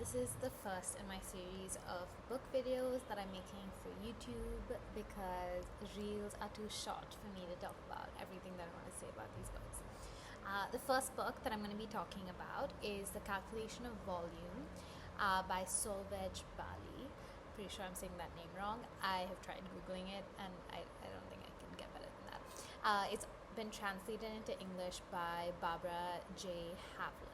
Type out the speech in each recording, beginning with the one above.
This is the first in my series of book videos that I'm making for YouTube because reels are too short for me to talk about everything that I want to say about these books. The first book that I'm going to be talking about is The Calculation of Volume by Solvej Bali. Pretty sure I'm saying that name wrong. I have tried Googling it and I don't think I can get better than that. It's been translated into English by Barbara J. Havland.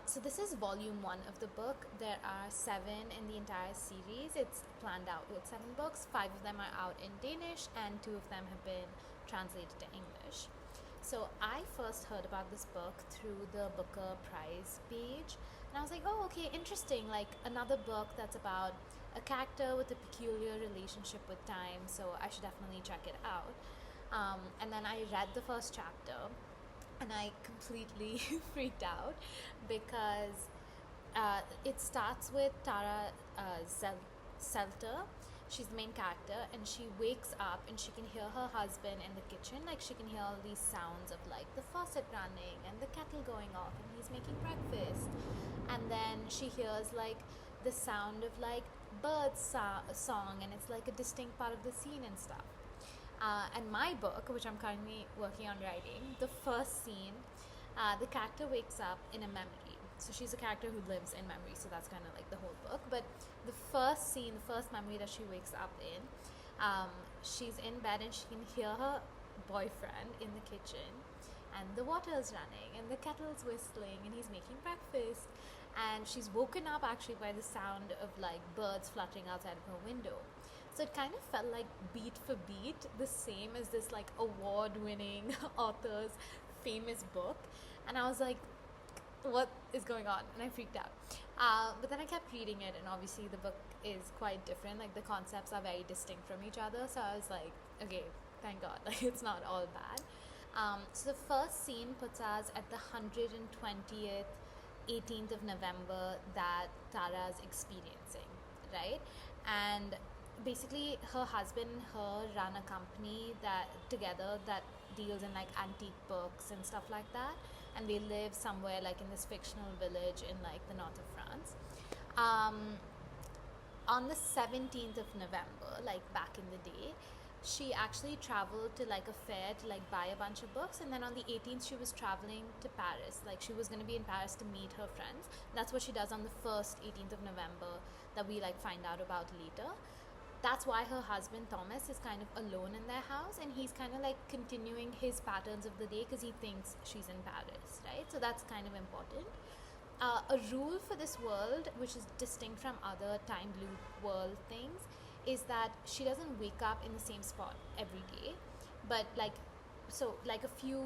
So this is volume 1 of the book. There are 7 in the entire series. It's planned out with 7 books. 5 of them are out in Danish and 2 of them have been translated to English. So I first heard about this book through the Booker Prize page, and I was like, oh, okay, interesting, like another book that's about a character with a peculiar relationship with time, so I should definitely check it out. And then I read the first chapter and I completely freaked out because it starts with Tara Selter. She's the main character, and she wakes up and she can hear her husband in the kitchen. Like, she can hear all these sounds of like the faucet running and the kettle going off and he's making breakfast. And then she hears like the sound of like birds song, and it's like a distinct part of the scene and stuff. And my book, which I'm currently working on writing, the first scene, the character wakes up in a memory. So she's a character who lives in memory, so that's kind of like the whole book. But the first scene, the first memory that she wakes up in, she's in bed and she can hear her boyfriend in the kitchen, and the water's running and the kettle's whistling and he's making breakfast. And she's woken up actually by the sound of like birds fluttering outside of her window. So it kind of felt like beat for beat the same as this like award-winning author's famous book. And I was like, what is going on? And I freaked out. But then I kept reading it, and obviously the book is quite different. Like, the concepts are very distinct from each other. So I was like, okay, thank God, like it's not all bad. So the first scene puts us at the 120th 18th of November that Tara's experiencing, right? And basically her husband and her run a company that together that deals in like antique books and stuff like that, and they live somewhere like in this fictional village in like the north of France. On the 17th of November, like back in the day, she actually traveled to like a fair to like buy a bunch of books, and then on the 18th she was traveling to Paris. Like, she was going to be in Paris to meet her friends. That's what she does on the first 18th of November that we like find out about later. That's why her husband Thomas is kind of alone in their house, and he's kind of like continuing his patterns of the day because he thinks she's in Paris, right? So that's kind of important. A rule for this world, which is distinct from other time loop world things, is that she doesn't wake up in the same spot every day, but like, so like a few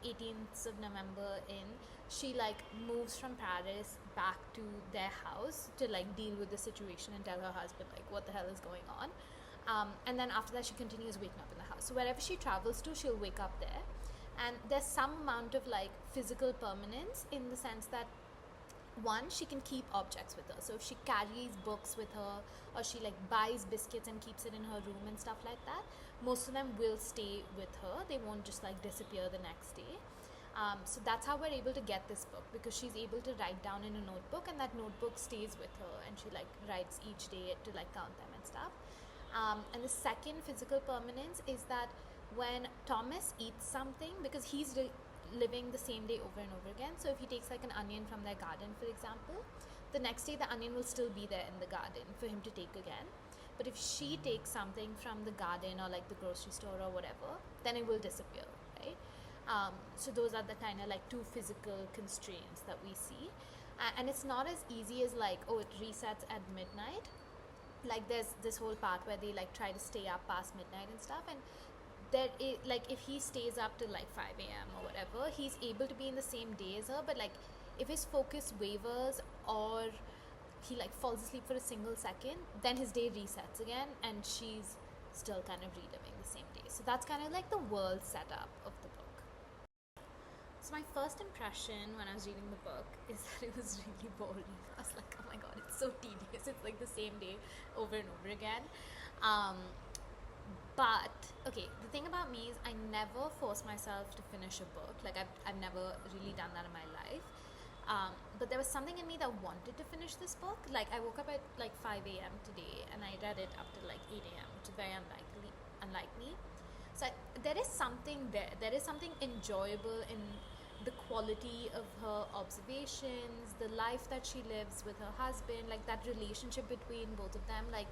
18th of November in, she like moves from Paris back to their house to like deal with the situation and tell her husband like what the hell is going on. And then after that she continues waking up in the house. So wherever she travels to, she'll wake up there. And there's some amount of like physical permanence in the sense that, one, she can keep objects with her. So if she carries books with her, or she like buys biscuits and keeps it in her room and stuff like that, most of them will stay with her. They won't just like disappear the next day. So that's how we're able to get this book, because she's able to write down in a notebook, and that notebook stays with her, and she like writes each day to like count them and stuff. And the second physical permanence is that when Thomas eats something, because he's living the same day over and over again. So if he takes like an onion from their garden, for example, the next day the onion will still be there in the garden for him to take again. But if she takes something from the garden or like the grocery store or whatever, then it will disappear, right? So those are the kind of like two physical constraints that we see. And it's not as easy as like, oh, it resets at midnight. Like, there's this whole part where they like try to stay up past midnight and stuff, and like if he stays up till like 5 a.m. or whatever, he's able to be in the same day as her. But like, if his focus wavers or he like falls asleep for a single second, then his day resets again, and she's still kind of reliving the same day. So that's kind of like the world setup of the book. So my first impression when I was reading the book is that it was really boring. I was like, oh my god, it's so tedious. It's like the same day over and over again. But okay, the thing about me is I never force myself to finish a book. Like, I've never really done that in my life. But there was something in me that wanted to finish this book. Like, I woke up at like 5 a.m. today and I read it up to like 8 a.m., which is very unlike me. So there is something there. There is something enjoyable in the quality of her observations, the life that she lives with her husband, like that relationship between both of them, like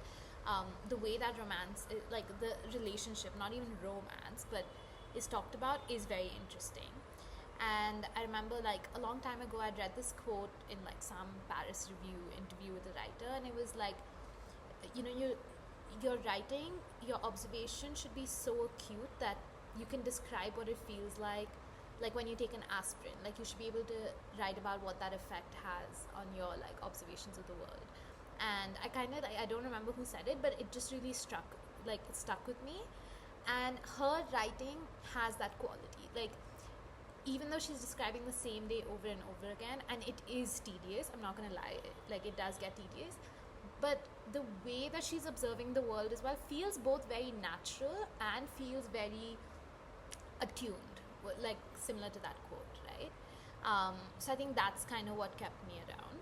the way that romance, like the relationship, not even romance, but is talked about is very interesting. And I remember like a long time ago I'd read this quote in like some Paris Review interview with a writer, and it was like, you know, your writing, your observation should be so acute that you can describe what it feels like when you take an aspirin. Like, you should be able to write about what that effect has on your like observations of the world. And I don't remember who said it, but it just really stuck with me. And her writing has that quality. Like, even though she's describing the same day over and over again, and it is tedious, I'm not gonna lie, like it does get tedious, but the way that she's observing the world as well feels both very natural and feels very attuned, like similar to that quote, right? So I think that's kind of what kept me around.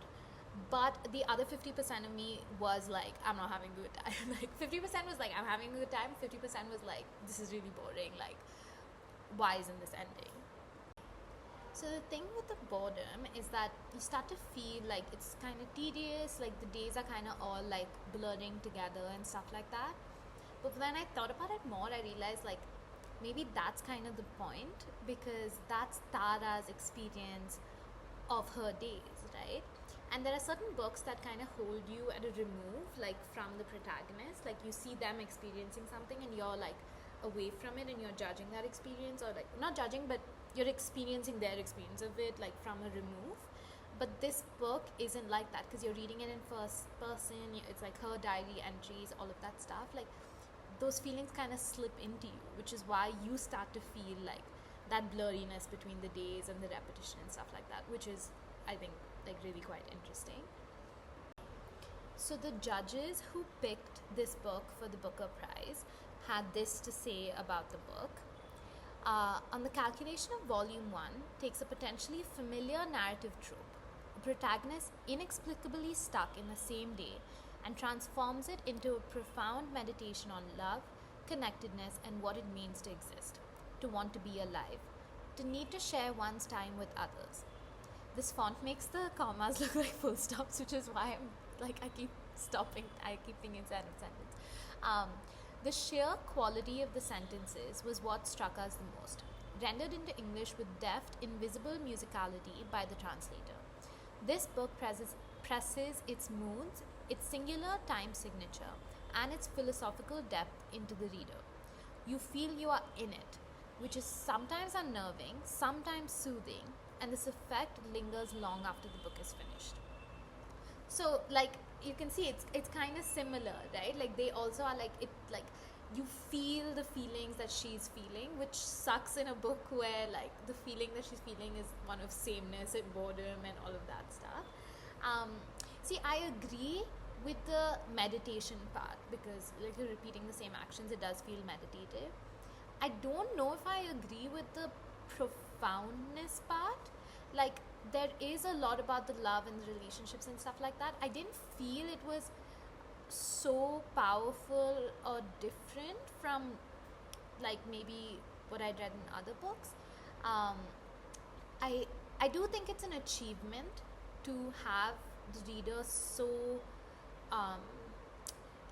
But the other 50% of me was like, I'm not having a good time. Like 50% was like, I'm having a good time. 50% was like, this is really boring. Like, why isn't this ending? So the thing with the boredom is that you start to feel like it's kind of tedious, like the days are kind of all like blurring together and stuff like that. But when I thought about it more, I realized like maybe that's kind of the point, because that's Tara's experience of her days, right? And there are certain books that kind of hold you at a remove, like from the protagonist. Like, you see them experiencing something and you're like away from it and you're judging that experience, or like not judging, but you're experiencing their experience of it like from a remove. But this book isn't like that, because you're reading it in first person. It's like her diary entries, all of that stuff. Like, those feelings kind of slip into you, which is why you start to feel like that blurriness between the days and the repetition and stuff like that, which is, I think, like really quite interesting. So the judges who picked this book for the Booker Prize had this to say about the book. On the calculation of Volume 1 takes a potentially familiar narrative trope, a protagonist inexplicably stuck in the same day, and transforms it into a profound meditation on love, connectedness, and what it means to exist, to want to be alive, to need to share one's time with others. This font makes the commas look like full stops, which is why I keep stopping. I keep thinking sentence. The sheer quality of the sentences was what struck us the most, rendered into English with deft, invisible musicality by the translator. This book presses its moods, its singular time signature, and its philosophical depth into the reader. You feel you are in it, which is sometimes unnerving, sometimes soothing, and this effect lingers long after the book is finished. So, like, you can see it's kind of similar, right? Like, they also are like, it like you feel the feelings that she's feeling, which sucks in a book where like the feeling that she's feeling is one of sameness and boredom and all of that stuff. See, I agree with the meditation part, because like you're repeating the same actions, it does feel meditative. I don't know if I agree with the profoundness part. Like, there is a lot about the love and the relationships and stuff like that. I didn't feel it was so powerful or different from like maybe what I'd read in other books. I do think it's an achievement to have the reader so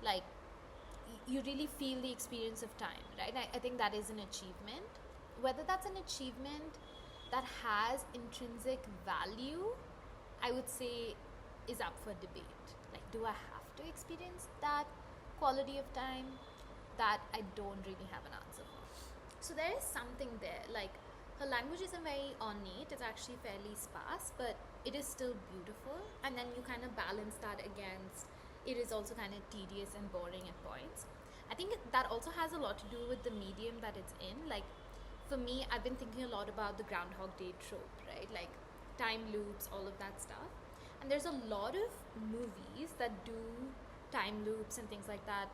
like you really feel the experience of time, right? I think that is an achievement. Whether that's an achievement that has intrinsic value, I would say is up for debate. Like, do I have to experience that quality of time? That I don't really have an answer for. So there is something there. Like, her language isn't very ornate, it's actually fairly sparse, but it is still beautiful. And then you kind of balance that against it is also kind of tedious and boring at points. I think that also has a lot to do with the medium that it's in. Like, for me, I've been thinking a lot about the Groundhog Day trope, right? Like, time loops, all of that stuff. And there's a lot of movies that do time loops and things like that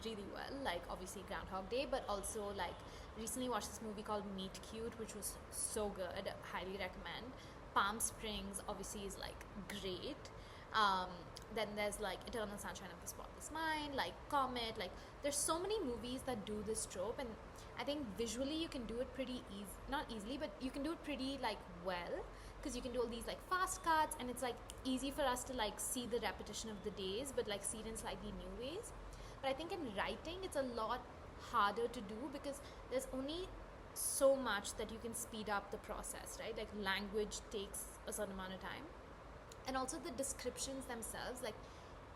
really well. Like, obviously Groundhog Day, but also like recently watched this movie called Meet Cute, which was so good. Highly recommend. Palm Springs obviously is like great. Um, then there's like Eternal Sunshine of the Spotless Mind, like Comet. Like there's so many movies that do this trope, and I think visually you can do it pretty easy, not easily, but you can do it pretty like well, because you can do all these like fast cuts, and it's like easy for us to like see the repetition of the days, but like see it in slightly new ways. But I think in writing it's a lot harder to do, because there's only so much that you can speed up the process, right? Like language takes a certain amount of time, and also the descriptions themselves. Like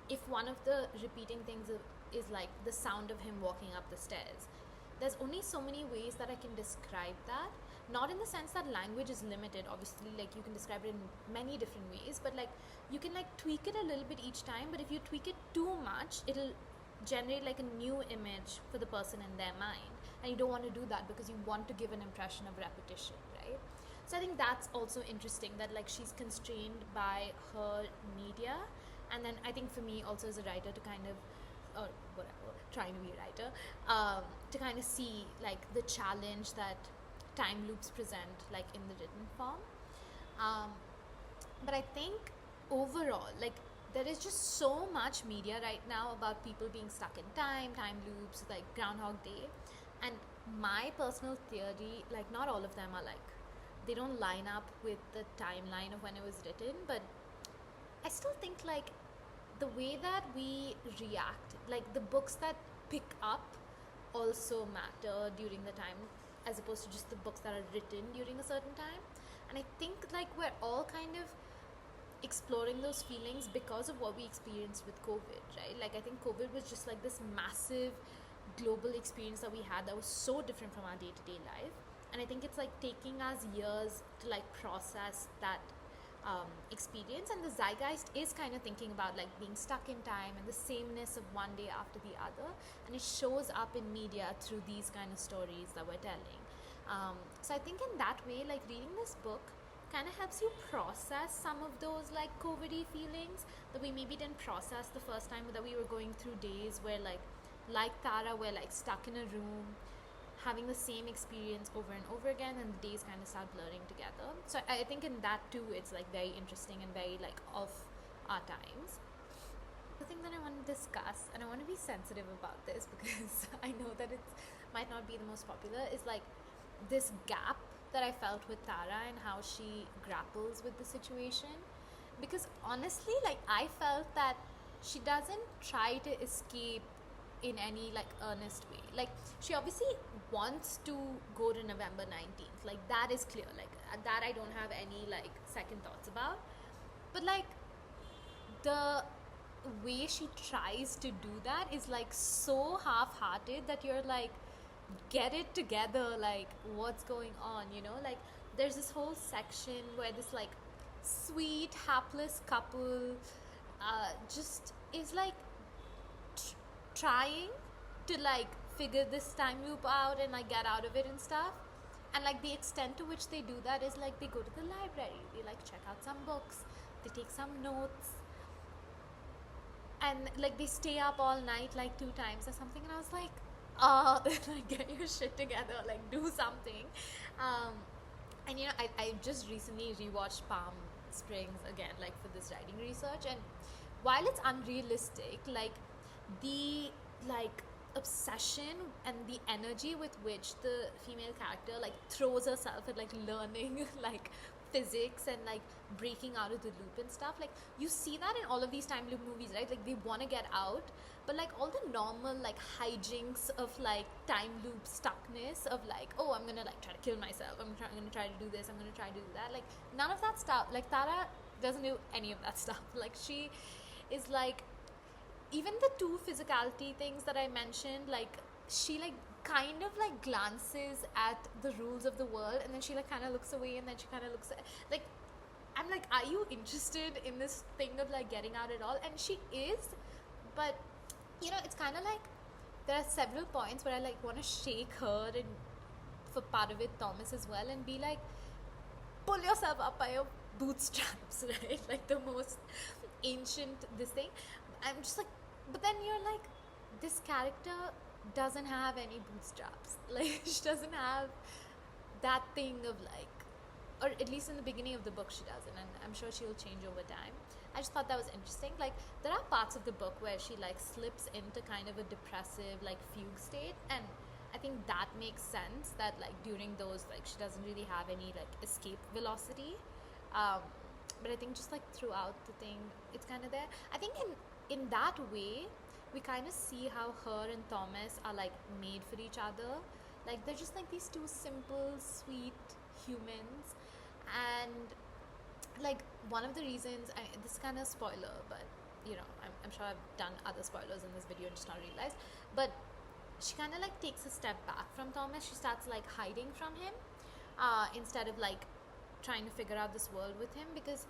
if one of the repeating things is like the sound of him walking up the stairs, there's only so many ways that I can describe that. Not in the sense that language is limited, obviously, like you can describe it in many different ways, but like you can like tweak it a little bit each time. But if you tweak it too much, it'll generate like a new image for the person in their mind, and you don't want to do that, because you want to give an impression of repetition, right? So I think that's also interesting, that like she's constrained by her media. And then I think for me also as a writer to kind of, or whatever, trying to be a writer, to kind of see like the challenge that time loops present like in the written form. But I think overall, like there is just so much media right now about people being stuck in time loops, like Groundhog Day. And my personal theory, like not all of them are like, they don't line up with the timeline of when it was written, but I still think like the way that we react, like the books that pick up also matter during the time, as opposed to just the books that are written during a certain time. And I think like we're all kind of exploring those feelings because of what we experienced with COVID, right? Like I think COVID was just like this massive global experience that we had that was so different from our day-to-day life. And I think it's like taking us years to like process that experience, and the zeitgeist is kind of thinking about like being stuck in time and the sameness of one day after the other, and it shows up in media through these kind of stories that we're telling. So I think in that way, like reading this book kind of helps you process some of those like COVID-y feelings that we maybe didn't process the first time, that we were going through days where like Tara, we're like stuck in a room having the same experience over and over again, and the days kind of start blurring together. So I think in that too, it's like very interesting and very like of our times. The thing that I want to discuss, and I want to be sensitive about this because I know that it might not be the most popular, is like this gap that I felt with Tara and how she grapples with the situation. Because honestly, like I felt that she doesn't try to escape in any like earnest way. Like she obviously wants to go to November 19th, like that is clear, like that I don't have any like second thoughts about. But like the way she tries to do that is like so half-hearted that you're like, get it together, like what's going on, you know? Like there's this whole section where this like sweet hapless couple just is like trying to like figure this time loop out and like get out of it and stuff. And like the extent to which they do that is like they go to the library, they like check out some books, they take some notes, and like they stay up all night like 2 times or something. And I was like, like get your shit together, like do something. And you know, I just recently rewatched Palm Springs again, like for this writing research, and while it's unrealistic, like the like obsession and the energy with which the female character like throws herself at like learning like physics and like breaking out of the loop and stuff, like you see that in all of these time loop movies, right? Like they want to get out, but like all the normal like hijinks of like time loop stuckness of like, oh, I'm gonna like try to kill myself, I'm gonna try to do this, I'm gonna try to do that, like none of that stuff. Like Tara doesn't do any of that stuff. Like she is like, even the 2 physicality things that I mentioned, like she like kind of like glances at the rules of the world, and then she like kind of looks away, and then she kind of looks at, like I'm like, are you interested in this thing of like getting out at all? And she is, but you know, it's kind of like there are several points where I like want to shake her, and for part of it Thomas as well, and be like, pull yourself up by your bootstraps, right? Like the most ancient this thing. I'm just like, but then you're like, this character doesn't have any bootstraps. Like she doesn't have that thing of like, or at least in the beginning of the book she doesn't, and I'm sure she'll change over time. I just thought that was interesting. Like, there are parts of the book where she like slips into kind of a depressive like fugue state, and I think that makes sense that like during those, like, she doesn't really have any like escape velocity. But I think just like throughout the thing it's kind of there. I think in that way we kind of see how her and Thomas are like made for each other. Like, they're just like these two simple sweet humans. And like, one of the reasons, this is kind of spoiler, but you know, I'm sure I've done other spoilers in this video and just not realized, but she kind of like takes a step back from Thomas. She starts like hiding from him, instead of like trying to figure out this world with him, because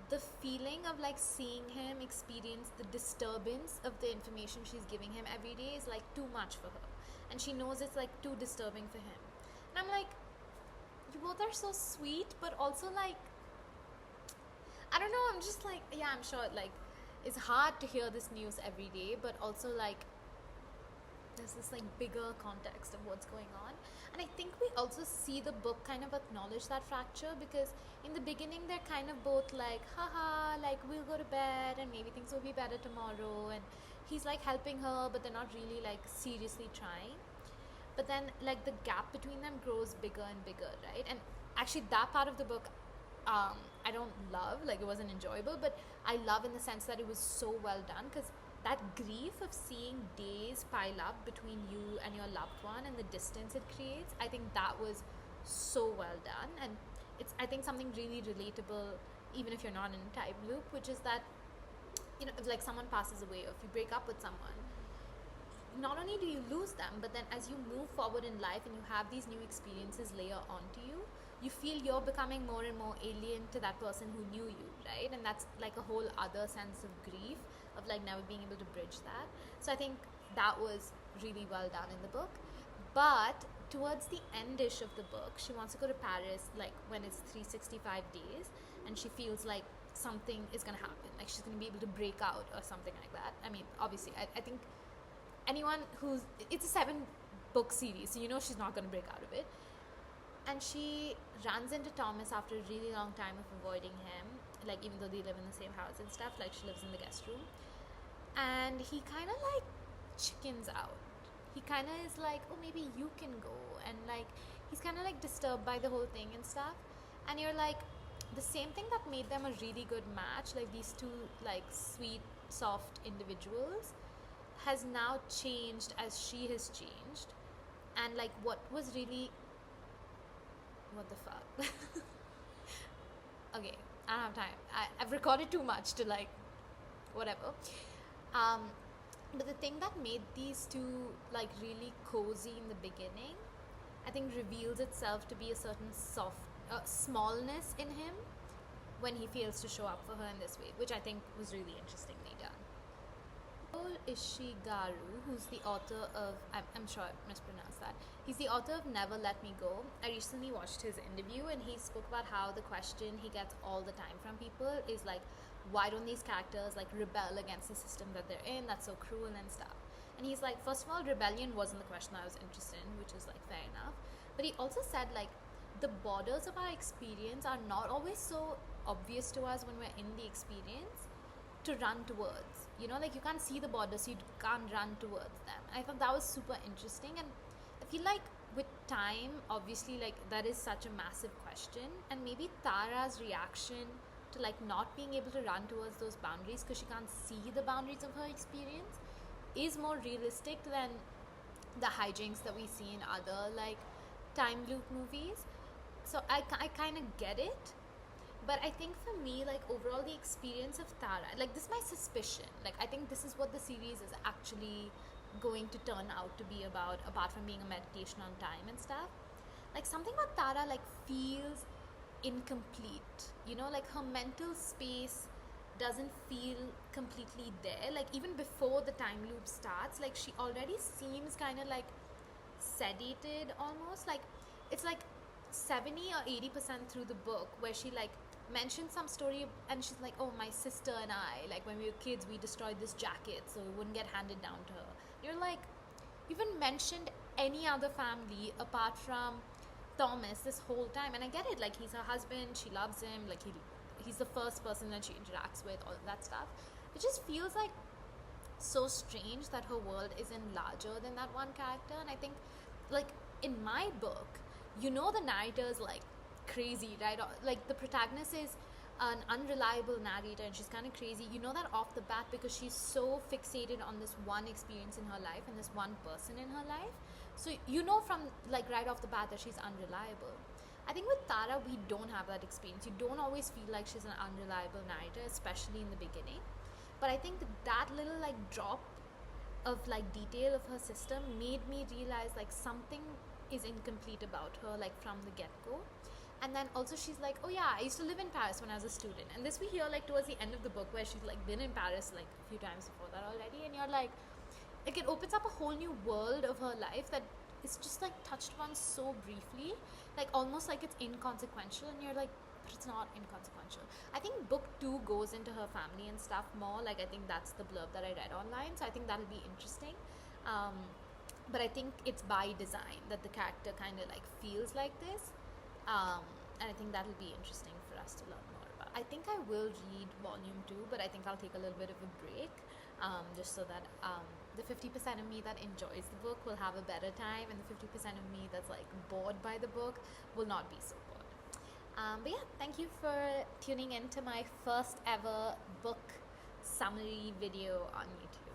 the feeling of like seeing him experience the disturbance of the information she's giving him every day is like too much for her, and she knows it's like too disturbing for him. And I'm like, you both are so sweet, but also like, I don't know, I'm just like, yeah, I'm sure like it's hard to hear this news every day, but also like there's this like bigger context of what's going on. And I think we also see the book kind of acknowledge that fracture, because in the beginning they're kind of both like, haha, like we'll go to bed and maybe things will be better tomorrow, and he's like helping her, but they're not really like seriously trying. But then like the gap between them grows bigger and bigger, right? And actually that part of the book, I don't love, like it wasn't enjoyable, but I love in the sense that it was so well done, because that grief of seeing days pile up between you and your loved one and the distance it creates, I think that was so well done. And it's, I think, something really relatable even if you're not in a time loop, which is that, you know, if like someone passes away or if you break up with someone, not only do you lose them, but then as you move forward in life and you have these new experiences layer onto you, you feel you're becoming more and more alien to that person who knew you, right? And that's like a whole other sense of grief, of like never being able to bridge that. So I think that was really well done in the book. But towards the endish of the book, she wants to go to Paris like when it's 365 days, and she feels like something is going to happen, like she's going to be able to break out or something like that. I mean, obviously I think anyone who's, it's a 7-book series, so you know she's not going to break out of it. And she runs into Thomas after a really long time of avoiding him, like even though they live in the same house and stuff, like she lives in the guest room. And he kind of like chickens out. He kind of is like, oh, maybe you can go. And like, he's kind of like disturbed by the whole thing and stuff. And you're like, the same thing that made them a really good match, like these two like sweet, soft individuals, has now changed as she has changed. And like, what was really, what the fuck? Okay, I don't have time. I've recorded too much to like, whatever. But the thing that made these two like really cozy in the beginning, I think reveals itself to be a certain soft smallness in him when he fails to show up for her in this way, which I think was really interestingly done. Ishigaru, who's the author of, I'm sure I mispronounced that, he's the author of Never Let Me Go. I recently watched his interview and he spoke about how the question he gets all the time from people is like, why don't these characters like rebel against the system that they're in, that's so cruel and stuff. And he's like, first of all, rebellion wasn't the question I was interested in, which is like fair enough. But he also said like, the borders of our experience are not always so obvious to us when we're in the experience to run towards, you know, like you can't see the borders, so you can't run towards them. I thought that was super interesting. And I feel like with time, obviously, like that is such a massive question, and maybe Tara's reaction to like not being able to run towards those boundaries because she can't see the boundaries of her experience is more realistic than the hijinks that we see in other like time loop movies. So I kind of get it. But I think for me, like overall the experience of Tara, like this is my suspicion, like I think this is what the series is actually going to turn out to be about, apart from being a meditation on time and stuff. Like something about Tara like feels incomplete, you know, like her mental space doesn't feel completely there. Like even before the time loop starts, like she already seems kind of like sedated almost. Like it's like 70 or 80% through the book where she like mentioned some story and she's like, oh, my sister and I, like when we were kids we destroyed this jacket so it wouldn't get handed down to her. You're like, you haven't mentioned any other family apart from Thomas this whole time, and I get it, like he's her husband, she loves him, like he's the first person that she interacts with, all of that stuff. It just feels like so strange that her world isn't larger than that one character. And I think, like, in my book, the narrator is like crazy, right? Like the protagonist is an unreliable narrator and she's kind of crazy. You know that off the bat because she's so fixated on this one experience in her life and this one person in her life. So from like right off the bat that she's unreliable. I think with Tara, we don't have that experience. You don't always feel like she's an unreliable narrator, especially in the beginning. But I think that little like drop of like detail of her system made me realize like something is incomplete about her, like from the get-go. And then also she's like, oh yeah, I used to live in Paris when I was a student. And this we hear like towards the end of the book where she's like been in Paris like a few times before that already. And you're like it opens up a whole new world of her life that is just like touched on so briefly, like almost like it's inconsequential. And you're like, but it's not inconsequential. I think book 2 goes into her family and stuff more. Like I think that's the blurb that I read online. So I think that'll be interesting. But I think it's by design that the character kind of like feels like this. And I think that'll be interesting for us to learn more about. I think I will read volume 2, but I think I'll take a little bit of a break, just so that the 50% of me that enjoys the book will have a better time, and the 50% of me that's like bored by the book will not be so bored. But yeah, thank you for tuning in to my first ever book summary video on YouTube.